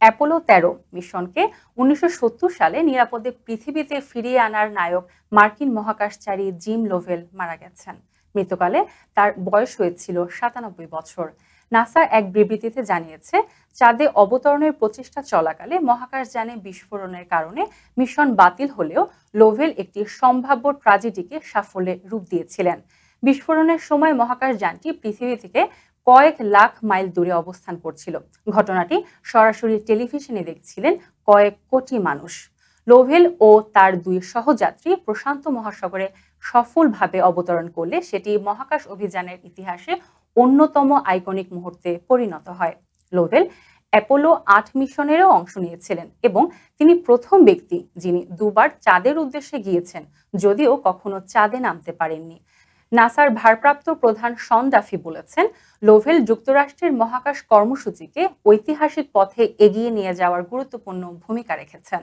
Apollo ১৩ মিশনকে ১৯৭০ সালে নিরাপদে পৃথিবীতে ফিরিয়ে আনার নায়ক মার্কিন মহাকাশচারী জিম লোভেল মারা গেছেন। মৃত্যুকালে তার বয়স হয়েছিল ৯৭ বছর। নাসা এক বিবৃতিতে জানিয়েছে, চাঁদে অবতরণের প্রচেষ্টা চলাকালে মহাকাশযানে বিস্ফোরণের কারণে মিশন বাতিল হলেও লোভেল একটি সম্ভাব্য ট্র্যাজেডিকে সাফল্যে রূপ দিয়েছিলেন। বিস্ফোরণের সময় মহাকাশযানটি পৃথিবী থেকে কয়েক লাখ মাইল দূরে অবস্থান করছিল। ঘটনাটি সরাসরি টেলিভিশনে দেখছিলেন কয়েক কোটি মানুষ। লোভেল ও তার দুই সহযাত্রী প্রশান্ত মহাসাগরে সফলভাবে অবতরণ করলে সেটি মহাকাশ অভিযানের ইতিহাসে অন্যতম আইকনিক মুহূর্তে পরিণত হয়। লোভেল অ্যাপোলো ৮ মিশনেরও অংশ নিয়েছিলেন এবং তিনি প্রথম ব্যক্তি যিনি দুবার চাঁদের উদ্দেশ্যে গিয়েছেন, যদিও কখনো চাঁদে নামতে পারেননি। নাসার ভারপ্রাপ্ত প্রধান শন ডাফি বলেছেন, লোভেল যুক্তরাষ্ট্রের মহাকাশ কর্মসূচিকে ঐতিহাসিক পথে এগিয়ে নিয়ে যাওয়ার গুরুত্বপূর্ণ ভূমিকা রেখেছেন।